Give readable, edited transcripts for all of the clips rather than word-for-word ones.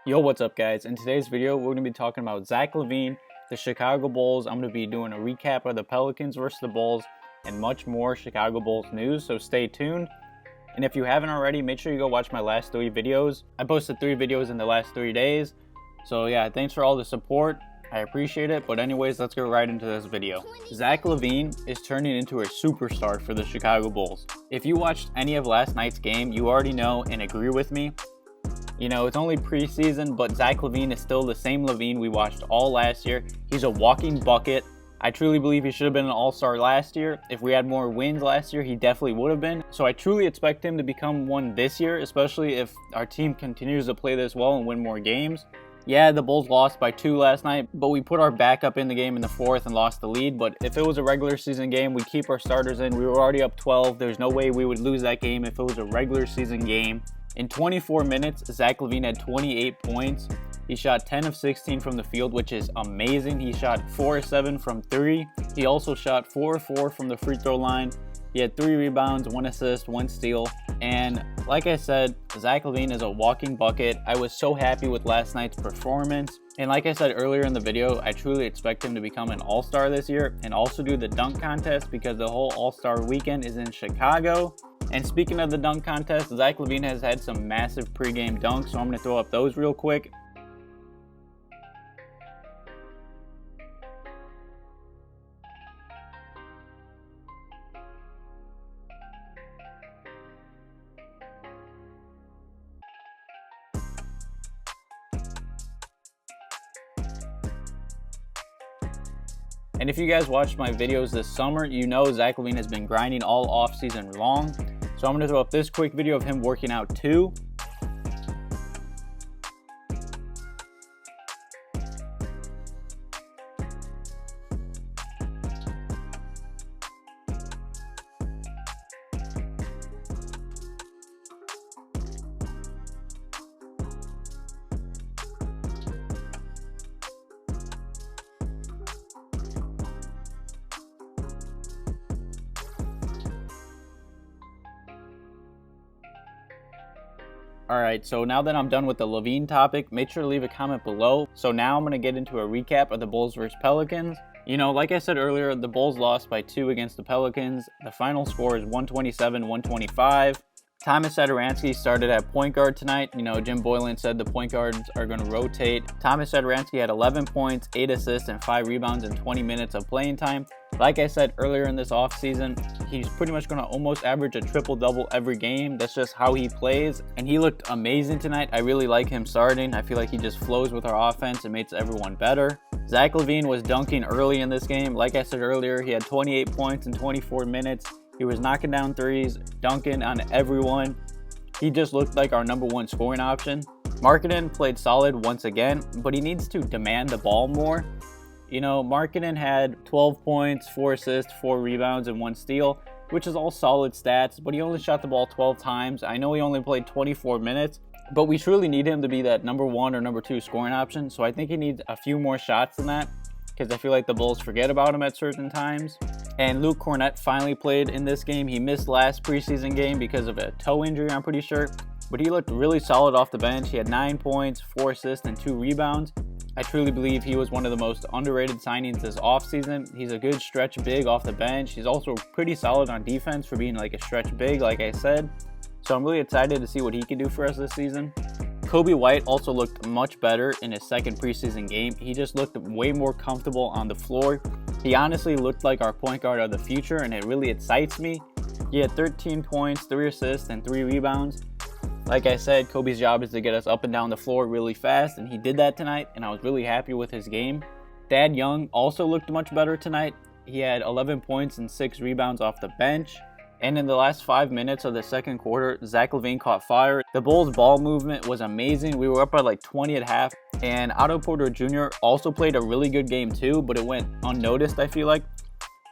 Yo, what's up guys? In today's video, we're going to be talking about Zach LaVine, the Chicago Bulls. I'm going to be doing a recap of the Pelicans versus the Bulls and much more Chicago Bulls news, so stay tuned. And if you haven't already, make sure you go watch my last 3 videos. I posted 3 videos in the last 3 days. So yeah, thanks for all the support. I appreciate it. But anyways, let's get right into this video. Zach LaVine is turning into a superstar for the Chicago Bulls. If you watched any of last night's game, you already know and agree with me. You know, it's only preseason, but Zach LaVine is still the same LaVine we watched all last year. He's a walking bucket. I truly believe he should have been an all-star last year. If we had more wins last year, he definitely would have been. So I truly expect him to become one this year, especially if our team continues to play this well and win more games. Yeah, the Bulls lost by 2 last night, but we put our backup in the game in the 4th and lost the lead. But if it was a regular season game, we'd keep our starters in. We were already up 12. There's no way we would lose that game if it was a regular season game. In 24 minutes, Zach LaVine had 28 points. He shot 10 of 16 from the field, which is amazing. He shot 4 of 7 from 3. He also shot 4 of 4 from the free throw line. He had 3 rebounds, 1 assist, 1 steal. And like I said, Zach LaVine is a walking bucket. I was so happy with last night's performance. And like I said earlier in the video, I truly expect him to become an all-star this year and also do the dunk contest because the whole all-star weekend is in Chicago. And speaking of the dunk contest, Zach LaVine has had some massive pregame dunks, so I'm going to throw up those real quick. And if you guys watched my videos this summer, you know Zach LaVine has been grinding all off-season long. So I'm going to throw up this quick video of him working out too. Alright, so now that I'm done with the LaVine topic, make sure to leave a comment below. So now I'm going to get into a recap of the Bulls versus Pelicans. You know, like I said earlier, the Bulls lost by 2 against the Pelicans. The final score is 127-125. Tomas Satoransky started at point guard tonight. You know, Jim Boylan said the point guards are going to rotate. Tomas Satoransky had 11 points, 8 assists, and 5 rebounds in 20 minutes of playing time. Like I said earlier in this offseason, he's pretty much going to almost average a triple-double every game. That's just how he plays, and he looked amazing tonight. I really like him starting. I feel like he just flows with our offense and makes everyone better. Zach LaVine was dunking early in this game. Like I said earlier, he had 28 points in 24 minutes. He was knocking down threes, dunking on everyone. He just looked like our #1 scoring option. Markkanen played solid once again, but he needs to demand the ball more. You know, Markkanen had 12 points, 4 assists, 4 rebounds, and 1 steal, which is all solid stats, but he only shot the ball 12 times. I know he only played 24 minutes, but we truly need him to be that #1 or #2 scoring option, so I think he needs a few more shots than that, because I feel like the Bulls forget about him at certain times. And Kornet finally played in this game. He missed last preseason game because of a toe injury, I'm pretty sure, but he looked really solid off the bench. He had 9 points, 4 assists, and 2 rebounds. I truly believe he was one of the most underrated signings this offseason. He's a good stretch big off the bench. He's also pretty solid on defense for being like a stretch big, like I said. So I'm really excited to see what he can do for us this season. Coby White also looked much better in his second preseason game. He just looked way more comfortable on the floor. He honestly looked like our point guard of the future, and it really excites me. He had 13 points, 3 assists, and 3 rebounds. Like I said, Coby's job is to get us up and down the floor really fast, and he did that tonight, and I was really happy with his game. Thad Young also looked much better tonight. He had 11 points and 6 rebounds off the bench. And in the last 5 minutes of the second quarter, Zach LaVine caught fire. The Bulls' ball movement was amazing. We were up by like 20 at half. And Otto Jr. also played a really good game too, but it went unnoticed, I feel like.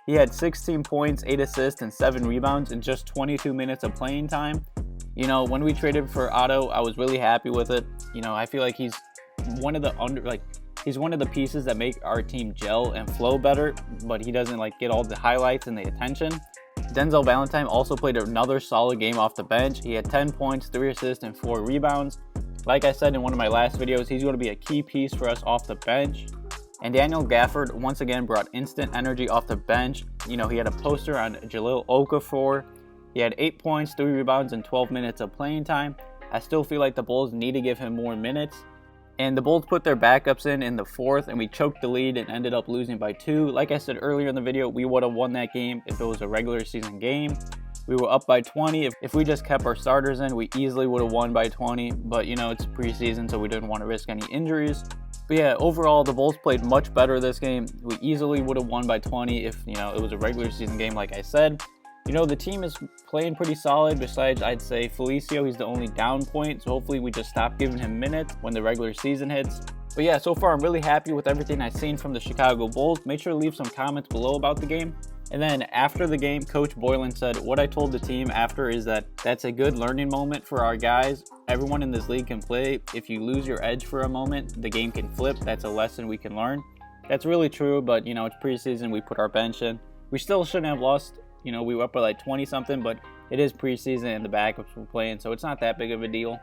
He had 16 points, 8 assists, and 7 rebounds in just 22 minutes of playing time. You know, when we traded for Otto, I was really happy with it. You know, I feel like he's one of the pieces that make our team gel and flow better, but he doesn't like get all the highlights and the attention. Denzel Valentine also played another solid game off the bench. He had 10 points, 3 assists, and 4 rebounds. Like I said in one of my last videos, he's going to be a key piece for us off the bench. And Daniel Gafford once again brought instant energy off the bench. You know, he had a poster on Jahlil Okafor. He had 8 points, 3 rebounds, and 12 minutes of playing time. I still feel like the Bulls need to give him more minutes. And the Bulls put their backups in the fourth, and we choked the lead and ended up losing by 2. Like I said earlier in the video, we would have won that game if it was a regular season game. We were up by 20. If we just kept our starters in, we easily would have won by 20. But, you know, it's preseason, so we didn't want to risk any injuries. But yeah, overall, the Bulls played much better this game. We easily would have won by 20 if, you know, it was a regular season game, like I said. You know, the team is playing pretty solid. Besides, I'd say Felicio, he's the only down point. So hopefully we just stop giving him minutes when the regular season hits. But yeah, so far I'm really happy with everything I've seen from the Chicago Bulls. Make sure to leave some comments below about the game. And then after the game, Coach Boylan said, what I told the team after is that that's a good learning moment for our guys. Everyone in this league can play. If you lose your edge for a moment, the game can flip. That's a lesson we can learn. That's really true, but, you know, it's preseason. We put our bench in. We still shouldn't have lost. You know, we were up by like 20-something, but it is preseason and the backups were playing, so it's not that big of a deal.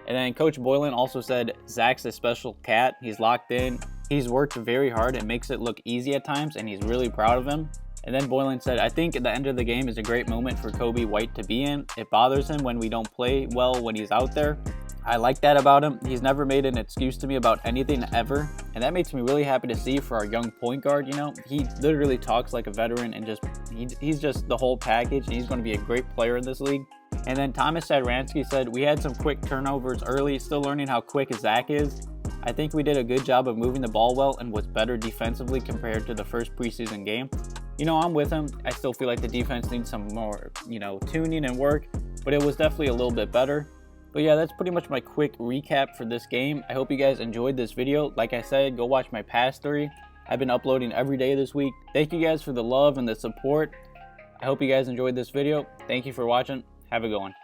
And then Coach Boylan also said, Zach's a special cat. He's locked in. He's worked very hard and makes it look easy at times, and he's really proud of him. And then Boylan said, I think at the end of the game is a great moment for Coby White to be in. It bothers him when we don't play well when he's out there. I like that about him. He's never made an excuse to me about anything ever. And that makes me really happy to see for our young point guard, you know. He literally talks like a veteran and he's just the whole package, and he's going to be a great player in this league. And then Tomas Satoransky said, we had some quick turnovers early, still learning how quick Zach is. I think we did a good job of moving the ball well and was better defensively compared to the first preseason game. You know, I'm with him. I still feel like the defense needs some more, you know, tuning and work, but it was definitely a little bit better. But yeah, that's pretty much my quick recap for this game. I hope you guys enjoyed this video. Like I said, go watch my past 3. I've been uploading every day this week. Thank you guys for the love and the support. I hope you guys enjoyed this video. Thank you for watching. Have a good one.